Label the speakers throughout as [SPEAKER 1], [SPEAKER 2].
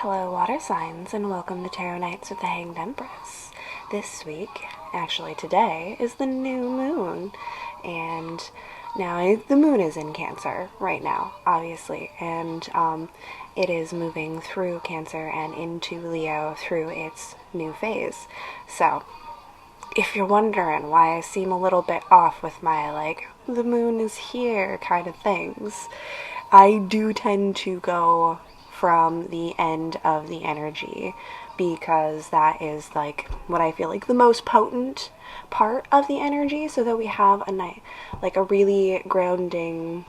[SPEAKER 1] Hello, water signs, and welcome to Tarot Nights with the Hanged Empress. This week, actually today, is the new moon, and now the moon is in Cancer right now, obviously, and it is moving through Cancer and into Leo through its new phase. So, if you're wondering why I seem a little bit off with my, the moon is here kind of things, I do tend to go from the end of the energy because that is what I feel like the most potent part of the energy, so that we have a night, a really grounding,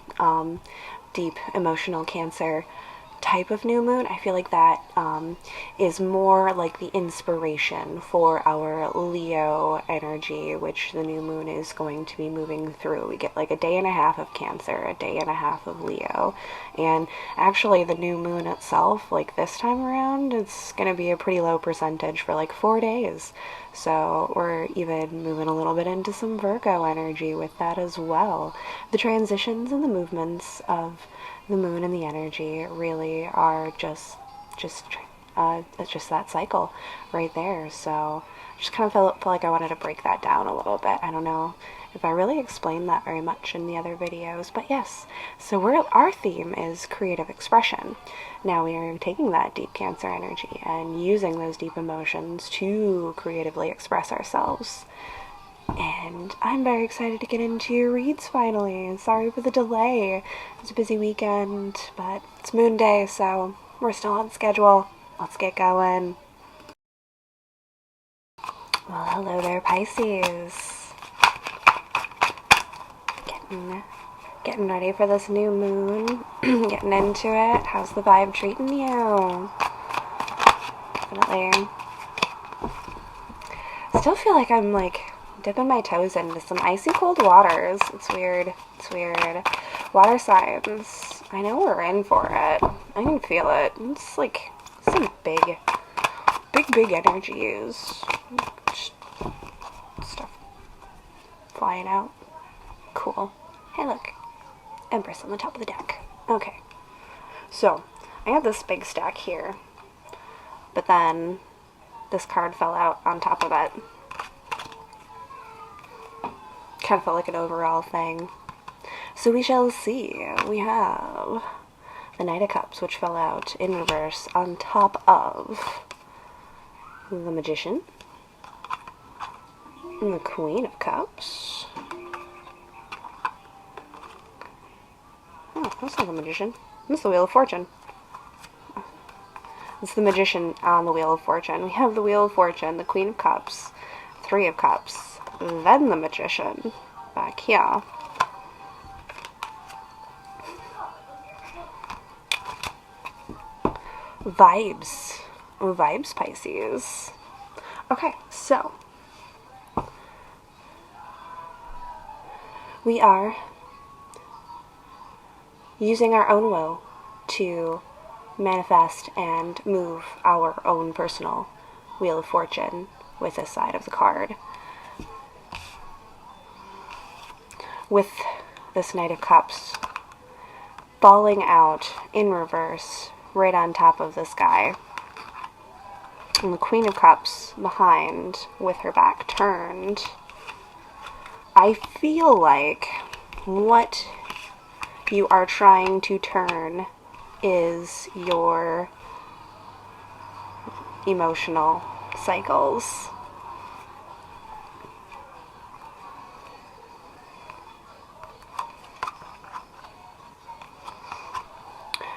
[SPEAKER 1] deep emotional Cancer type of new moon. I feel like that is more like the inspiration for our Leo energy, which the new moon is going to be moving through. We get a day and a half of Cancer, a day and a half of Leo, and actually the new moon itself, this time around, it's going to be a pretty low percentage for 4 days. So we're even moving a little bit into some Virgo energy with that as well. The transitions and the movements of the moon and the energy really are just that cycle right there. So I just kind of felt like I wanted to break that down a little bit. I don't know if I really explained that very much in the other videos, but yes. So our theme is creative expression. Now we are taking that deep Cancer energy and using those deep emotions to creatively express ourselves. And I'm very excited to get into your reads finally. Sorry for the delay. It was a busy weekend, but it's Moon Day, so we're still on schedule. Let's get going. Well, hello there, Pisces. Getting ready for this new moon. Getting into it. How's the vibe treating you? Definitely. Still feel like I'm dipping my toes into some icy cold waters. It's weird. Water signs. I know we're in for it. I can feel it. It's some big energies. Just stuff flying out. Cool. Hey, look. Empress on the top of the deck. Okay. So, I have this big stack here. But then this card fell out on top of it. Kind of felt like an overall thing. So we shall see. We have the Knight of Cups, which fell out in reverse on top of the Magician, and the Queen of Cups. Oh, that's not the Magician. That's the Wheel of Fortune. It's the Magician on the Wheel of Fortune. We have the Wheel of Fortune, the Queen of Cups, Three of Cups, then the Magician back here. Vibes, Pisces. Okay, so we are using our own will to manifest and move our own personal Wheel of Fortune with this side of the card. With this Knight of Cups falling out in reverse right on top of this guy, and the Queen of Cups behind with her back turned. I feel like what you are trying to turn is your emotional cycles.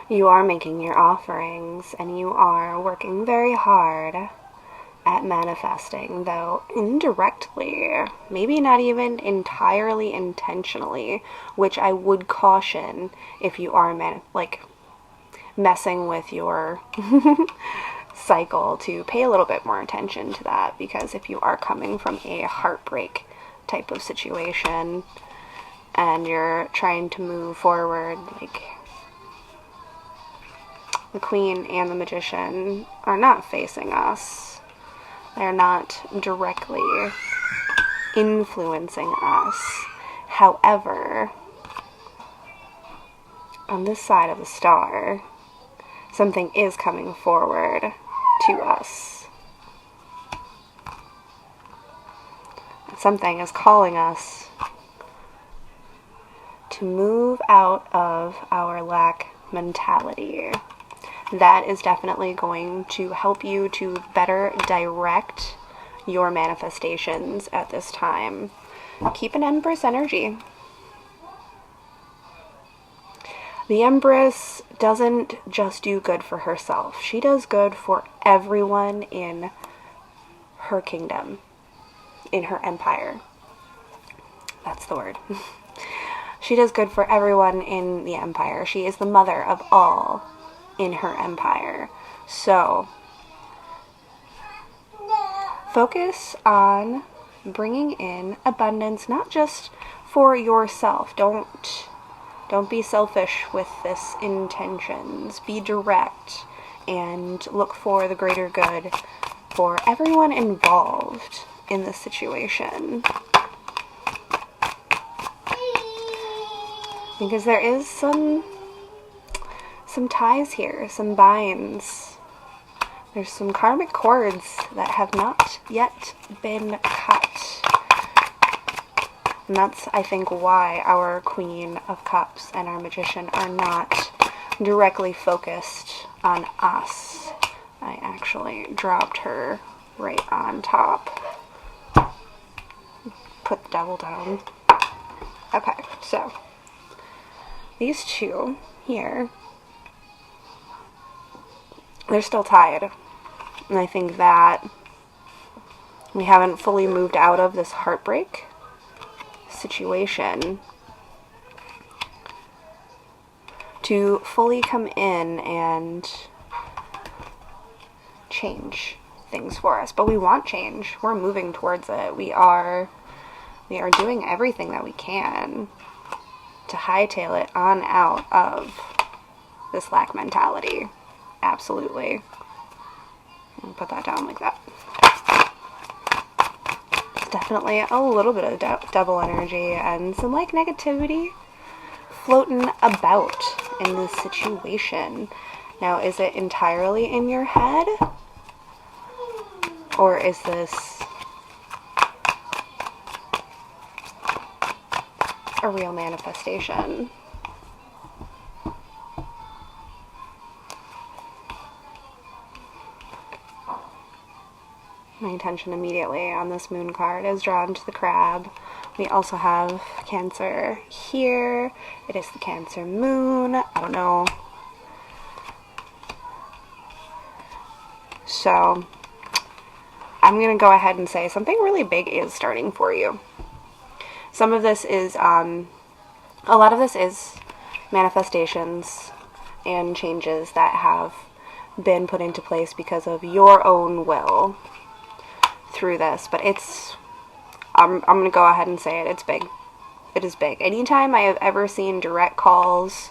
[SPEAKER 1] You are making your offerings, and you are working very hard at manifesting, though indirectly, maybe not even entirely intentionally, which I would caution if you are messing with your cycle, to pay a little bit more attention to that, because if you are coming from a heartbreak type of situation and you're trying to move forward, the Queen and the Magician are not facing us. They're not directly influencing us. However, on this side of the star, something is coming forward to us. Something is calling us to move out of our lack mentality. That is definitely going to help you to better direct your manifestations at this time. Keep an Empress energy. The Empress doesn't just do good for herself. She does good for everyone in her kingdom, in her empire. That's the word. She does good for everyone in the empire. She is the mother of all in her empire. So, focus on bringing in abundance, not just for yourself. Don't be selfish with this intentions. Be direct and look for the greater good for everyone involved in this situation. Because there is some ties here, some binds. There's some karmic cords that have not yet been cut. And that's, I think, why our Queen of Cups and our Magician are not directly focused on us. I actually dropped her right on top. Put the devil down. Okay, so these two here, they're still tied. And I think that we haven't fully moved out of this heartbreak situation to fully come in and change things for us. But we want change. We're moving towards it. We are doing everything that we can to hightail it on out of this lack mentality. Absolutely. I'll put that down like that. It's definitely a little bit of devil energy and some like negativity floating about in this situation. Now, is it entirely in your head? Or is this a real manifestation? My attention immediately on this moon card is drawn to the crab. We also have Cancer here. It is the Cancer moon. I don't know. So, I'm going to go ahead and say something really big is starting for you. Some of this is, a lot of this is manifestations and changes that have been put into place because of your own will through this. But I'm going to go ahead and say it. It's big. It is big. Anytime I have ever seen direct calls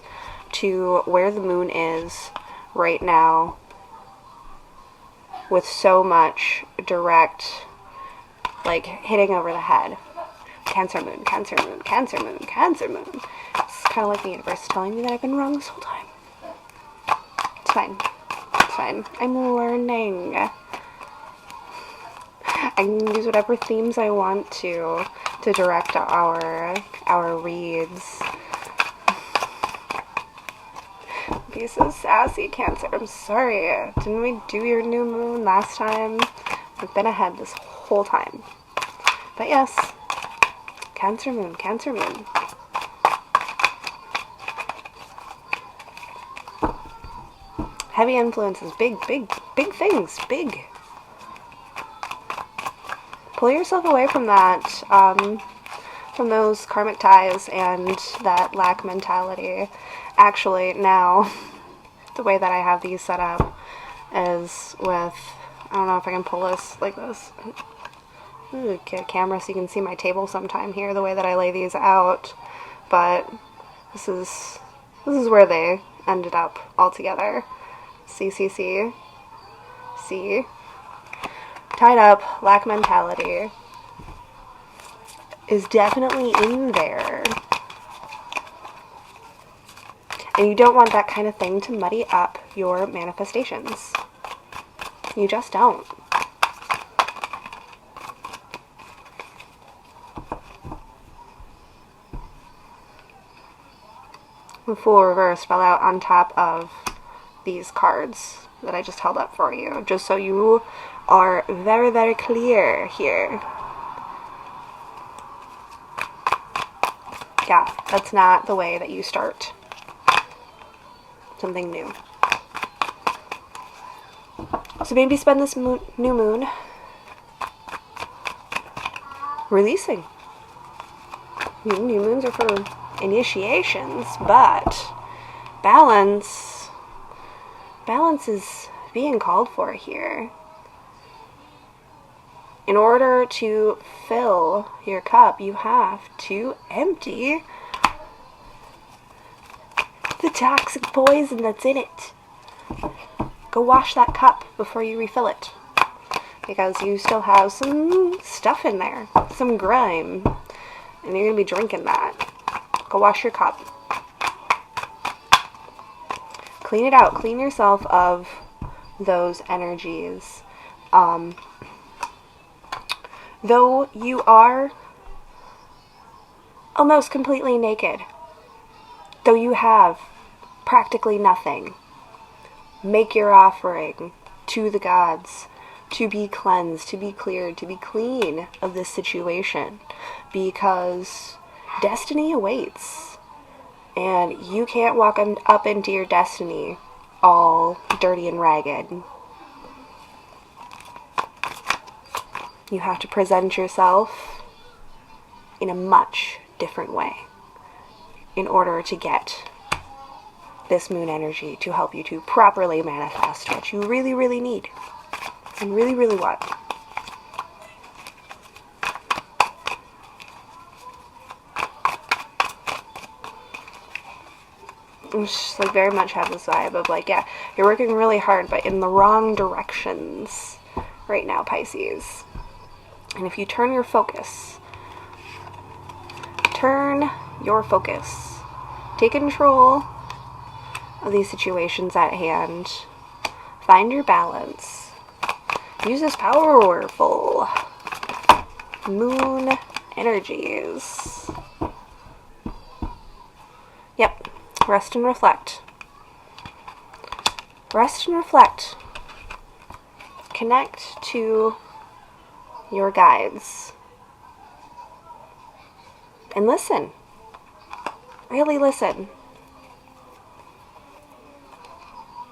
[SPEAKER 1] to where the moon is right now with so much direct, like, hitting over the head. Cancer moon, Cancer moon, Cancer moon, Cancer moon. It's kind of like the universe telling me that I've been wrong this whole time. It's fine. It's fine. I'm learning. I can use whatever themes I want to direct our reads. Be so sassy, Cancer. I'm sorry. Didn't we do your new moon last time? I've been ahead this whole time. But yes, Cancer moon, Cancer moon. Heavy influences, big things, big. Pull yourself away from that, from those karmic ties and that lack mentality. Actually, now, the way that I have these set up is with, I don't know if I can pull this like this. Get a camera so you can see my table sometime here, the way that I lay these out. But this is where they ended up all together. See. Tied up, lack mentality is definitely in there. And you don't want that kind of thing to muddy up your manifestations. You just don't. The Fool reversed fell out on top of these cards that I just held up for you, just so you are very, very clear here. Yeah, that's not the way that you start something new. So maybe spend this new moon releasing. New moons are for initiations, but balance is being called for here. In order to fill your cup, you have to empty the toxic poison that's in it. Go wash that cup before you refill it, because you still have some stuff in there, some grime, and you're going to be drinking that. Go wash your cup. Clean it out. Clean yourself of those energies. Though you are almost completely naked, though you have practically nothing, make your offering to the gods to be cleansed, to be cleared, to be clean of this situation, because destiny awaits, and you can't walk up into your destiny all dirty and ragged. You have to present yourself in a much different way in order to get this moon energy to help you to properly manifest what you really, really need and really, really want. It's just like very much have this vibe of like, yeah, you're working really hard, but in the wrong directions right now, Pisces. And if you turn your focus, take control of these situations at hand, find your balance, use this powerful moon energies. Yep, rest and reflect. Rest and reflect. Connect to your guides. And listen. Really listen.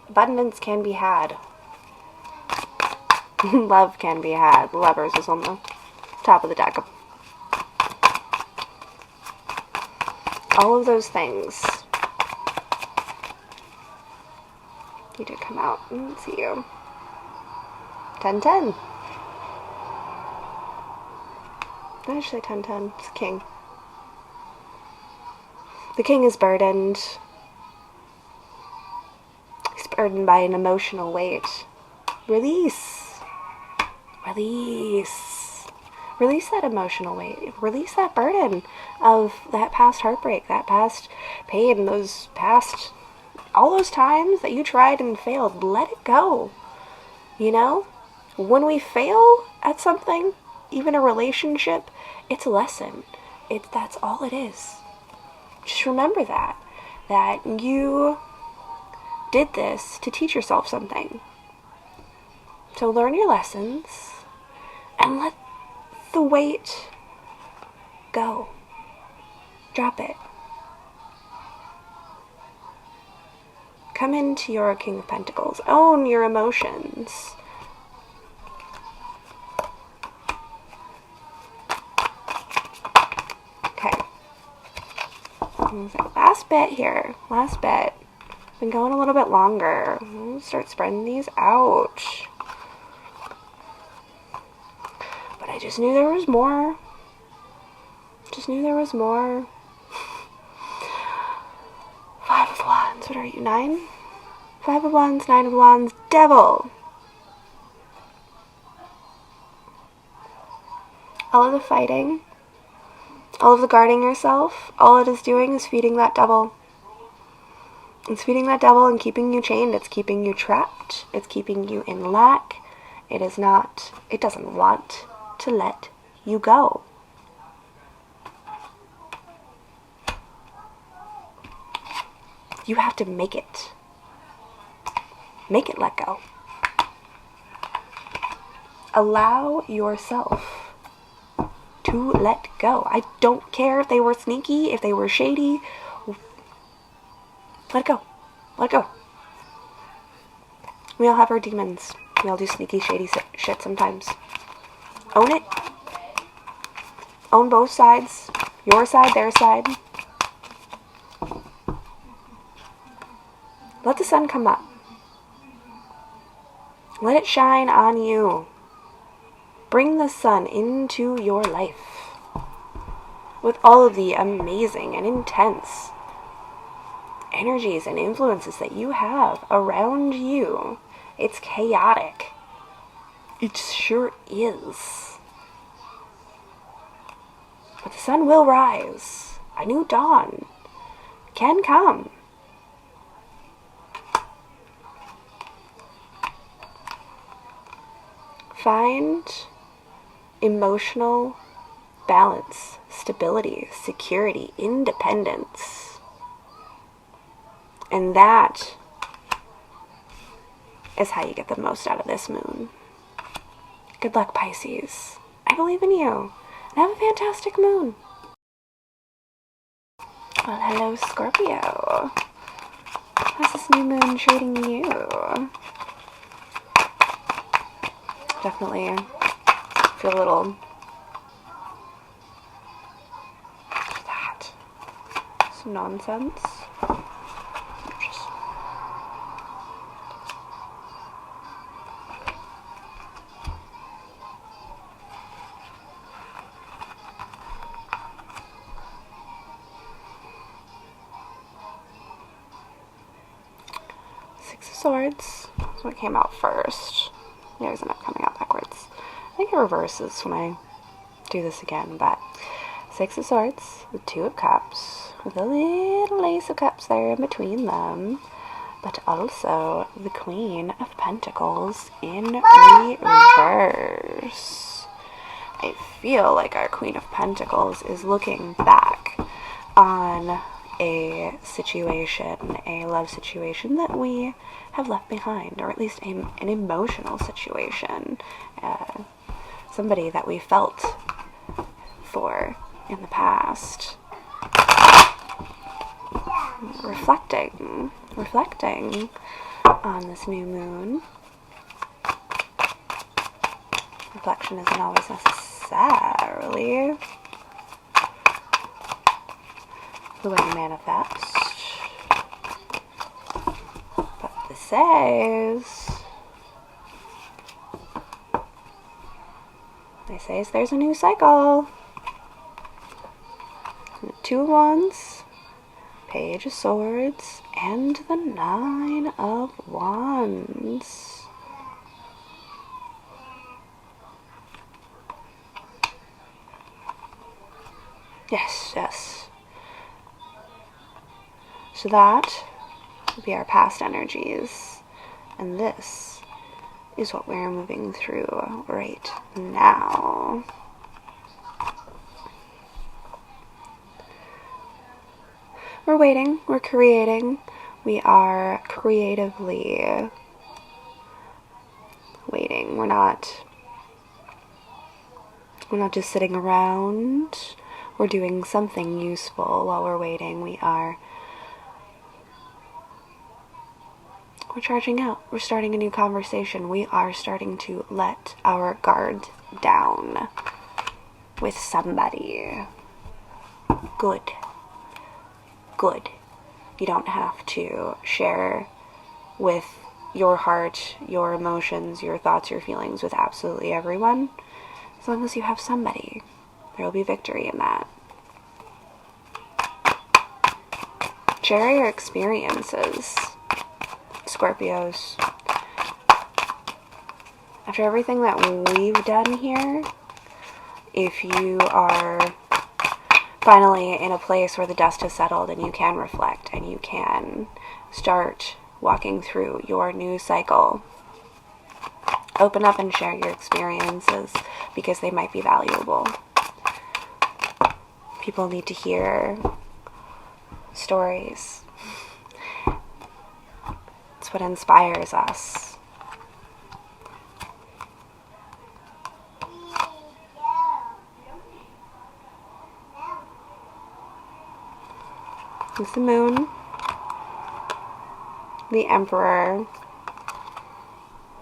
[SPEAKER 1] Abundance can be had. Love can be had. Lovers is on the top of the deck. All of those things. You did come out. Let's see you. 10-10. Not actually 10-10. It's a king. The king is burdened. He's burdened by an emotional weight. Release. Release. Release that emotional weight. Release that burden of that past heartbreak, that past pain, all those times that you tried and failed. Let it go. You know? When we fail at something, even a relationship, it's a lesson. That's all it is. Just remember that you did this to teach yourself something. So learn your lessons and let the weight go. Drop it. Come into your King of Pentacles. Own your emotions. Last bit here. Last bit. Been going a little bit longer. We'll start spreading these out. But I just knew there was more. Five of Wands. What are you? 9? 5 of Wands, 9 of Wands, Devil. All of the fighting, all of the guarding yourself, all it is doing is feeding that devil. It's feeding that devil and keeping you chained. It's keeping you trapped. It's keeping you in lack. It doesn't want to let you go. You have to make it let go. Allow yourself to let go. I don't care if they were sneaky, if they were shady. Let it go. Let it go. We all have our demons. We all do sneaky, shady shit sometimes. Own it. Own both sides. Your side, their side. Let the sun come up. Let it shine on you. Bring the sun into your life with all of the amazing and intense energies and influences that you have around you. It's chaotic. It sure is. But the sun will rise. A new dawn can come. Find emotional balance, stability, security, independence. And that is how you get the most out of this moon. Good luck, Pisces. I believe in you. And have a fantastic moon. Well, hello, Scorpio. How's this new moon treating you? Definitely feel a little that. Some nonsense. Just Six of Swords. That's what came out first. It always end up coming out backwards. I think it reverses when I do this again, but Six of Swords, the Two of Cups, with a little Ace of Cups there in between them, but also the Queen of Pentacles in reverse. I feel like our Queen of Pentacles is looking back on a situation, a love situation that we have left behind, or at least an emotional situation, somebody that we felt for in the past. Reflecting on this new moon. Reflection isn't always necessarily the way to manifest. But this says, there's a new cycle. Two of Wands, Page of Swords, and the Nine of Wands. Yes. So that will be our past energies, and this is what we're moving through right now. We're waiting, we're creating, we are creatively waiting. We're not just sitting around. We're doing something useful while we're waiting. We're charging out. We're starting a new conversation. We are starting to let our guard down with somebody. Good. You don't have to share with your heart, your emotions, your thoughts, your feelings with absolutely everyone. As long as you have somebody, there will be victory in that. Share your experiences, Scorpios. After everything that we've done here, if you are finally in a place where the dust has settled and you can reflect and you can start walking through your new cycle. Open up and share your experiences because they might be valuable. People need to hear stories. It's what inspires us. It's the moon, the Emperor,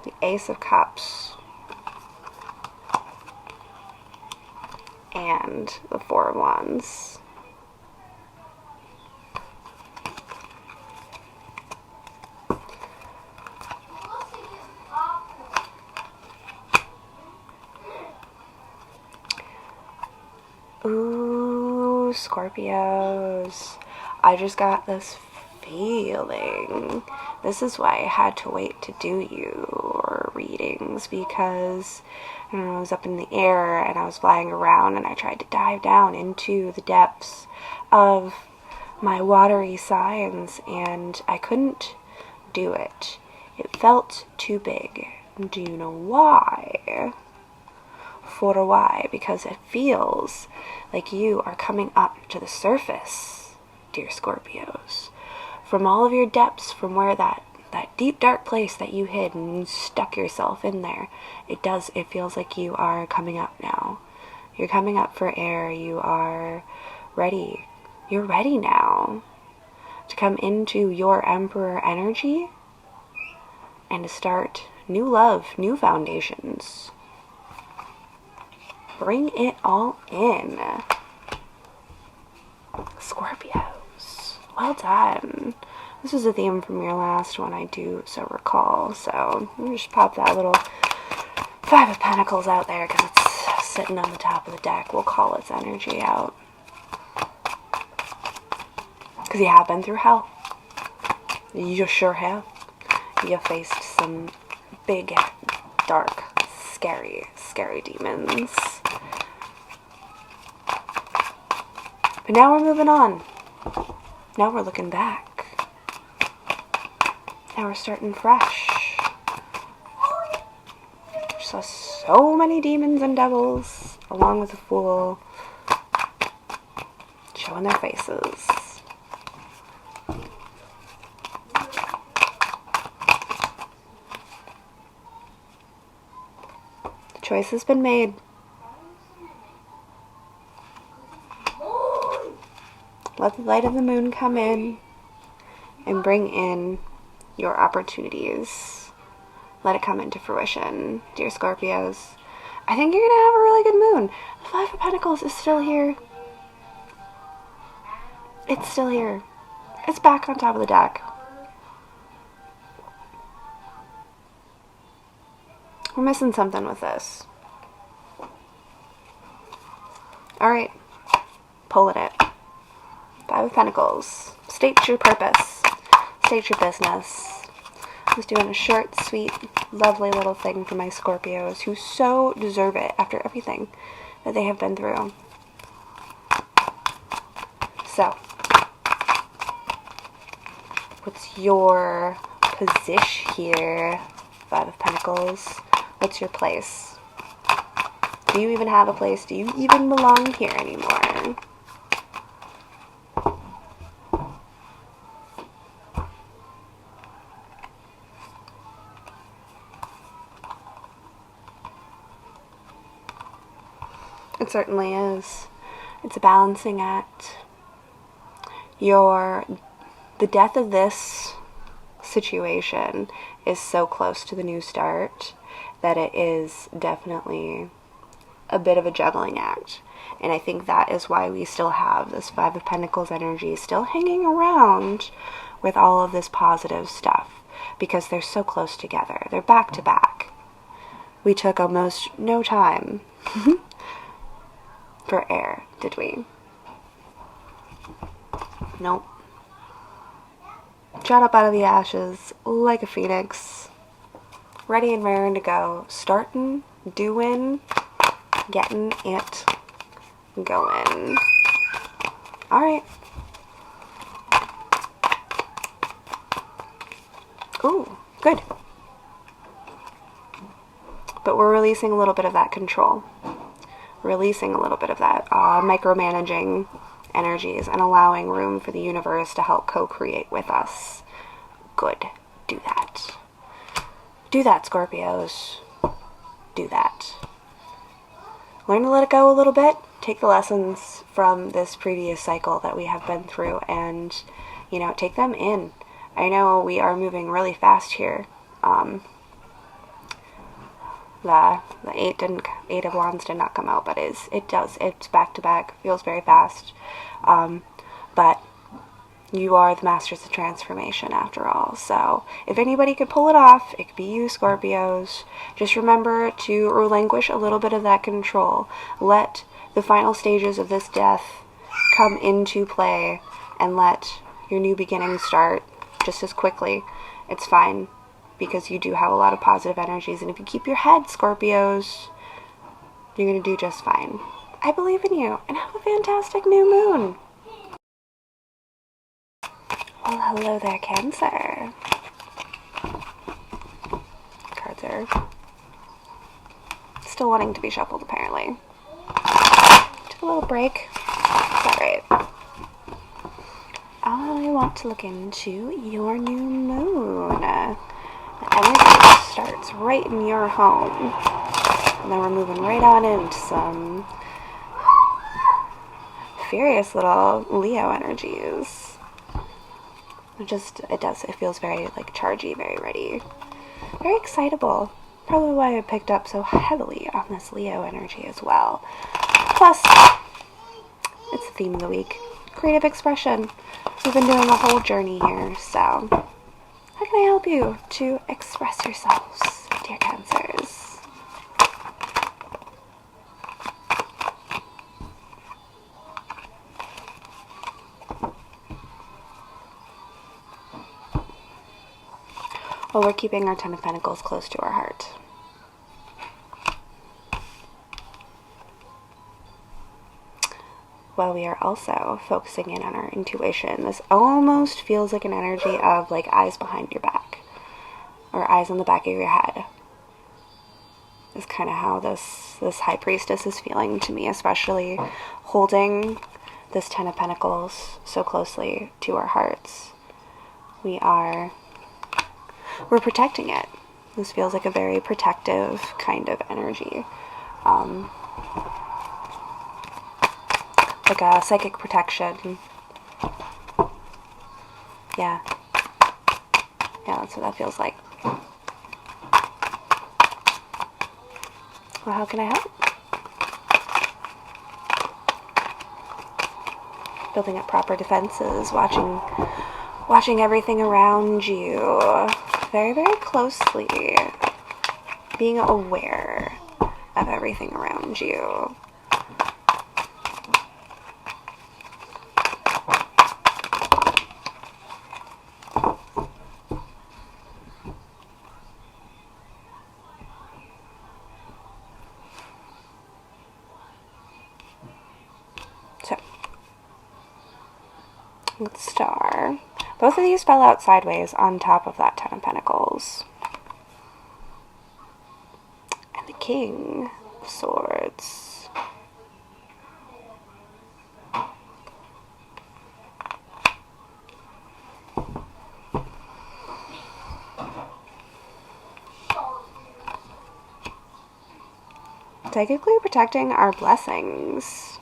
[SPEAKER 1] the Ace of Cups, and the Four of Wands. Ooh, Scorpios. I just got this feeling. This is why I had to wait to do your readings, because I was up in the air and I was flying around and I tried to dive down into the depths of my watery signs and I couldn't do it. It felt too big. Do you know why? For why? Because it feels like you are coming up to the surface, dear Scorpios. From all of your depths, from where that deep dark place that you hid and stuck yourself in there, it feels like you are coming up now. You're coming up for air. You are ready. You're ready now to come into your Emperor energy and to start new love, new foundations. Bring it all in. Scorpios. Well done. This is a theme from your last one, I do so recall. So, let me just pop that little Five of Pentacles out there because it's sitting on the top of the deck. We'll call its energy out. Because you have been through hell. You sure have. You faced some big, dark, scary demons. But now we're moving on. Now we're looking back. Now we're starting fresh. Saw so many demons and devils, along with a fool, showing their faces. The choice has been made. Let the light of the moon come in and bring in your opportunities. Let it come into fruition, dear Scorpios. I think you're going to have a really good moon. The Five of Pentacles is still here. It's still here. It's back on top of the deck. We're missing something with this. Alright. Pulling it. Five of Pentacles. State your purpose. State your business. I was doing a short, sweet, lovely little thing for my Scorpios who so deserve it after everything that they have been through. So, what's your position here, Five of Pentacles? What's your place? Do you even have a place? Do you even belong here anymore? It certainly is. It's a balancing act. The death of this situation is so close to the new start that it is definitely a bit of a juggling act. And I think that is why we still have this Five of Pentacles energy still hanging around with all of this positive stuff, because they're so close together. They're back to back. We took almost no time for air, did we? Nope. Shot up out of the ashes like a phoenix, ready and raring to go, starting, doing, getting it going. Alright. Ooh, good. But we're releasing a little bit of that control. Releasing a little bit of that micromanaging energies and allowing room for the universe to help co-create with us. Good. Do that. Do that, Scorpios. Do that. Learn to let it go a little bit. Take the lessons from this previous cycle that we have been through and, take them in. I know we are moving really fast here. The eight of wands did not come out, but it's back to back, feels very fast. But you are the masters of transformation after all. So if anybody could pull it off, it could be you, Scorpios. Just remember to relinquish a little bit of that control. Let the final stages of this death come into play and let your new beginning start just as quickly. It's fine, because you do have a lot of positive energies, and if you keep your head, Scorpios, you're going to do just fine. I believe in you, and have a fantastic new moon. Well, hello there, Cancer. Cards are still wanting to be shuffled, apparently. Took a little break. It's alright. I want to look into your new moon. The energy starts right in your home. And then we're moving right on into some furious little Leo energies. It feels very chargy, very ready, very excitable. Probably why I picked up so heavily on this Leo energy as well. Plus, it's the theme of the week, creative expression. We've been doing a whole journey here, so how can I help you to express yourselves, dear Cancers? Well, we're keeping our Ten of Pentacles close to our heart. While we are also focusing in on our intuition. This almost feels like an energy of eyes behind your back, or eyes on the back of your head. Is kind of how this High Priestess is feeling to me, especially holding this Ten of Pentacles so closely to our hearts. We're protecting it. This feels like a very protective kind of energy. Like a psychic protection. Yeah. Yeah, that's what that feels like. Well, how can I help? Building up proper defenses, watching everything around you very, very closely, being aware of everything around you. So, let's star. Both of these fell out sideways on top of that Ten of Pentacles. And the King of Swords. Technically protecting our blessings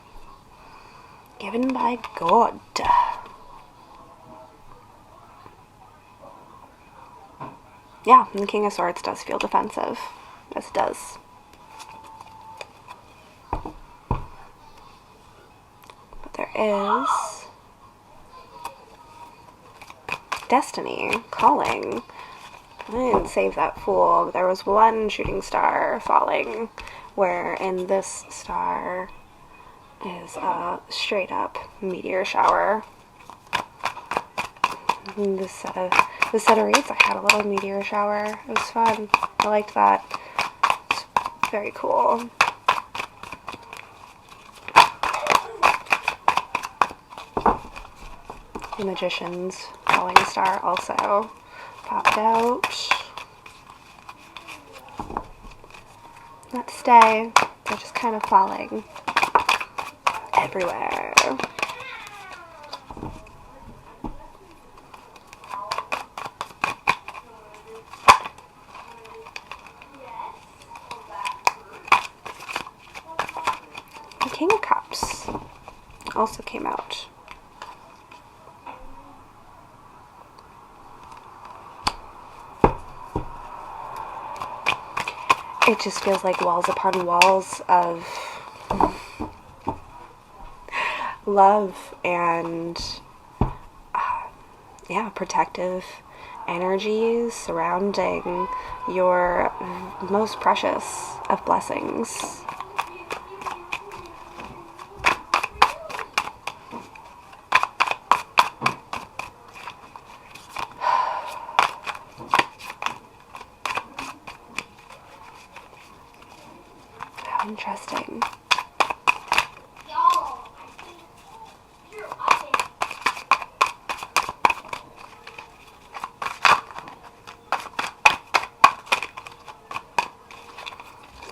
[SPEAKER 1] given by God. Yeah, and the King of Swords does feel defensive. Yes, it does. But there is destiny calling. I didn't save that Fool, but there was one shooting star falling, where in this star is a straight up meteor shower. And this set of reads, I had a little meteor shower. It was fun. I liked that. It's very cool. The Magician's falling star also popped out. Not stay, they're just kind of falling everywhere. The King of Cups also came out. It just feels like walls upon walls of love and protective energies surrounding your most precious of blessings. How interesting.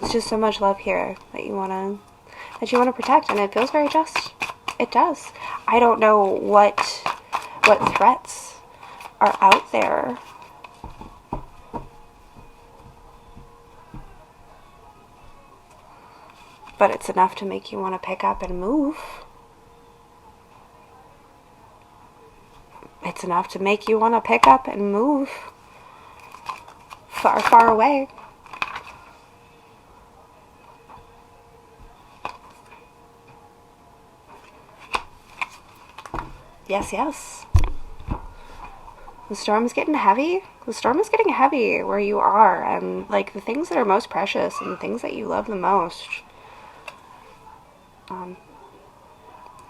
[SPEAKER 1] It's just so much love here that you wanna protect, and it feels very just. It does. I don't know what threats are out there. But it's enough to make you want to pick up and move. It's enough to make you want to pick up and move far, far away. Yes, yes. The storm is getting heavy. The storm is getting heavy where you are, and like the things that are most precious and the things that you love the most.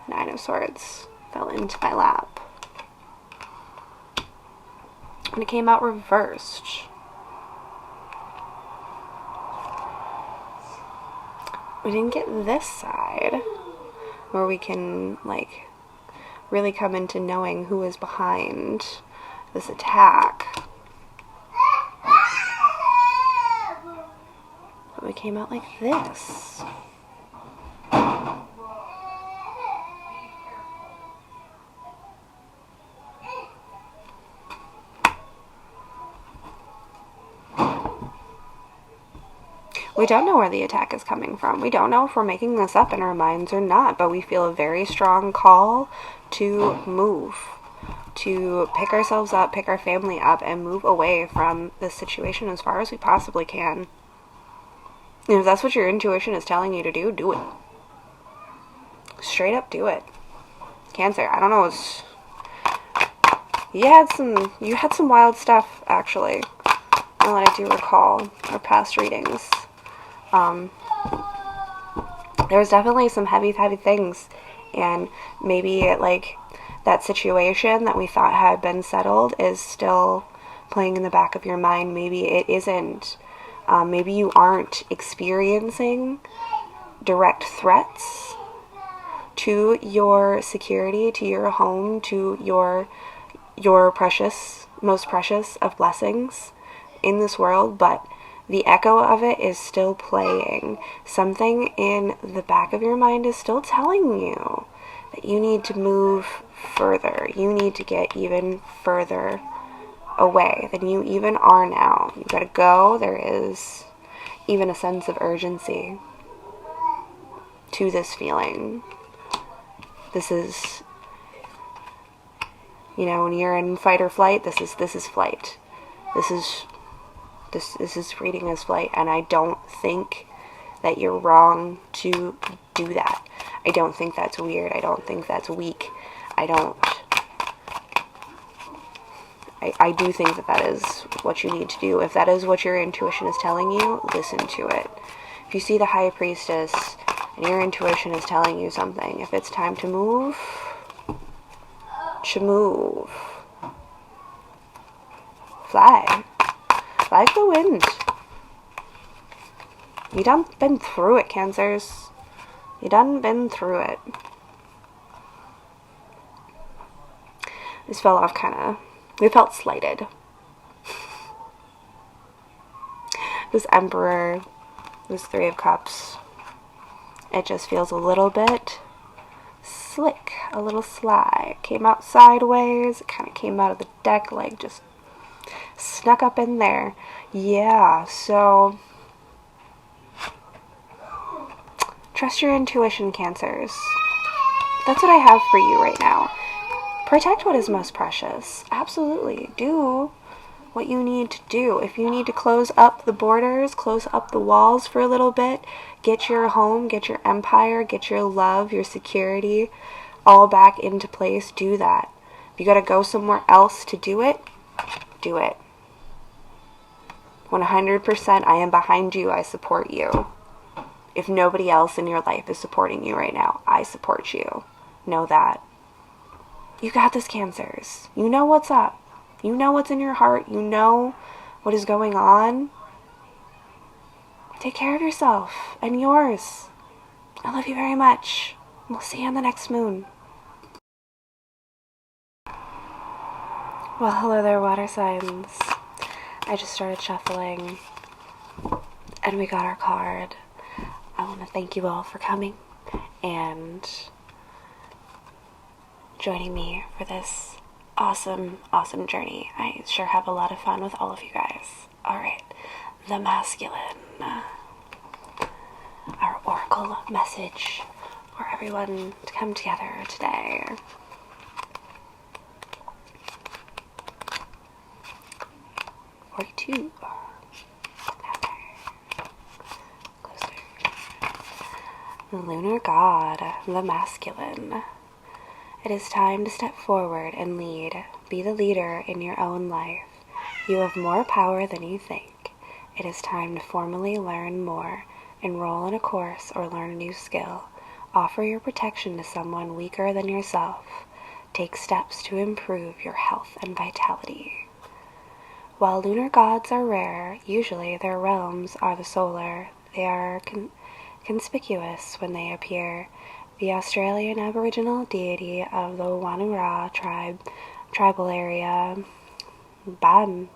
[SPEAKER 1] Nine of Swords fell into my lap. And it came out reversed. We didn't get this side where we can like really come into knowing who is behind this attack. But we came out like this. We don't know where the attack is coming from. We don't know if we're making this up in our minds or not, but we feel a very strong call to move, to pick ourselves up, pick our family up, and move away from this situation as far as we possibly can. And if that's what your intuition is telling you to do, do it. Straight up do it. Cancer, I don't know, you had some wild stuff, actually, now that I do recall our past readings. There was definitely some heavy things, and maybe like that situation that we thought had been settled is still playing in the back of your mind. Maybe it isn't. Maybe you aren't experiencing direct threats to your security, to your home, to your precious, most precious of blessings in this world, but the echo of it is still playing. Something in the back of your mind is still telling you that you need to move further. You need to get even further away than you even are now. You gotta go. There is even a sense of urgency to this feeling. This is, when you're in fight or flight, this is flight. This is reading as flight, and I don't think that you're wrong to do that. I don't think that's weird. I don't think that's weak. I do think that is what you need to do. If that is what your intuition is telling you, listen to it. If you see the High Priestess and your intuition is telling you something, if it's time to move, move. Fly. Like the wind. You done been through it, Cancers. You done been through it. This fell off we felt slighted. This Emperor, this Three of Cups, it just feels a little bit slick, a little sly. It came out sideways, it kind of came out of the deck, like just snuck up in there. Yeah, so trust your intuition, Cancers. That's what I have for you right now. Protect what is most precious. Absolutely. Do what you need to do. If you need to close up the borders, close up the walls for a little bit, get your home, get your empire, get your love, your security all back into place, do that. If you gotta go somewhere else to do it, do it. 100% I am behind you. I support you. If nobody else in your life is supporting you right now, I support you. Know that. You got this, Cancers. You know what's up. You know what's in your heart. You know what is going on. Take care of yourself and yours. I love you very much. We'll see you on the next moon. Well, hello there, water signs. I just started shuffling and we got our card. I want to thank you all for coming and joining me for this awesome journey. I sure have a lot of fun with all of you guys. Alright, the masculine. Our oracle message for everyone to come together today. Two. Closer. The lunar god, the masculine. It is time to step forward and lead. Be the leader in your own life. You have more power than you think. It is time to formally learn more. Enroll in a course or learn a new skill. Offer your protection to someone weaker than yourself. Take steps to improve your health and vitality. While lunar gods are rare, usually their realms are the solar. They are conspicuous when they appear. The Australian Aboriginal deity of the Wanura tribal area, Baime,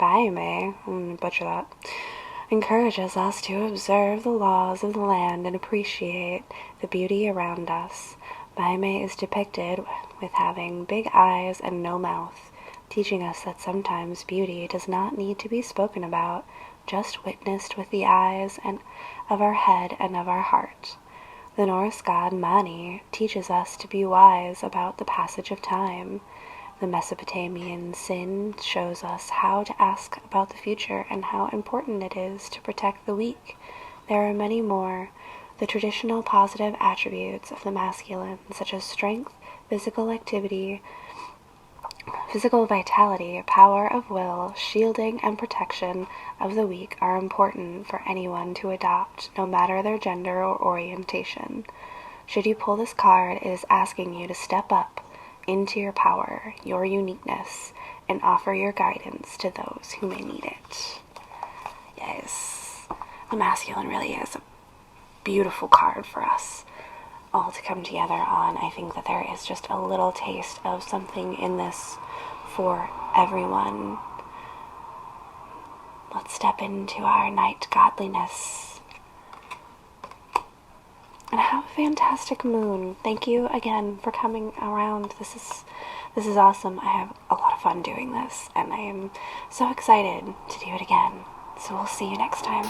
[SPEAKER 1] I'm going to butcher that, encourages us to observe the laws of the land and appreciate the beauty around us. Baime is depicted with having big eyes and no mouth, teaching us that sometimes beauty does not need to be spoken about, just witnessed with the eyes and of our head and of our heart. The Norse god Mani teaches us to be wise about the passage of time. The Mesopotamian Sin shows us how to ask about the future and how important it is to protect the weak. There are many more. The traditional positive attributes of the masculine, such as strength, physical activity, physical vitality, power of will, shielding, and protection of the weak are important for anyone to adopt, no matter their gender or orientation. Should you pull this card, it is asking you to step up into your power, your uniqueness, and offer your guidance to those who may need it. Yes, the masculine really is a beautiful card for us all to come together on. I think that there is just a little taste of something in this for everyone. Let's step into our night godliness and have a fantastic moon. Thank you again for coming around. This is awesome. I have a lot of fun doing this, and I am so excited to do it again. So we'll see you next time.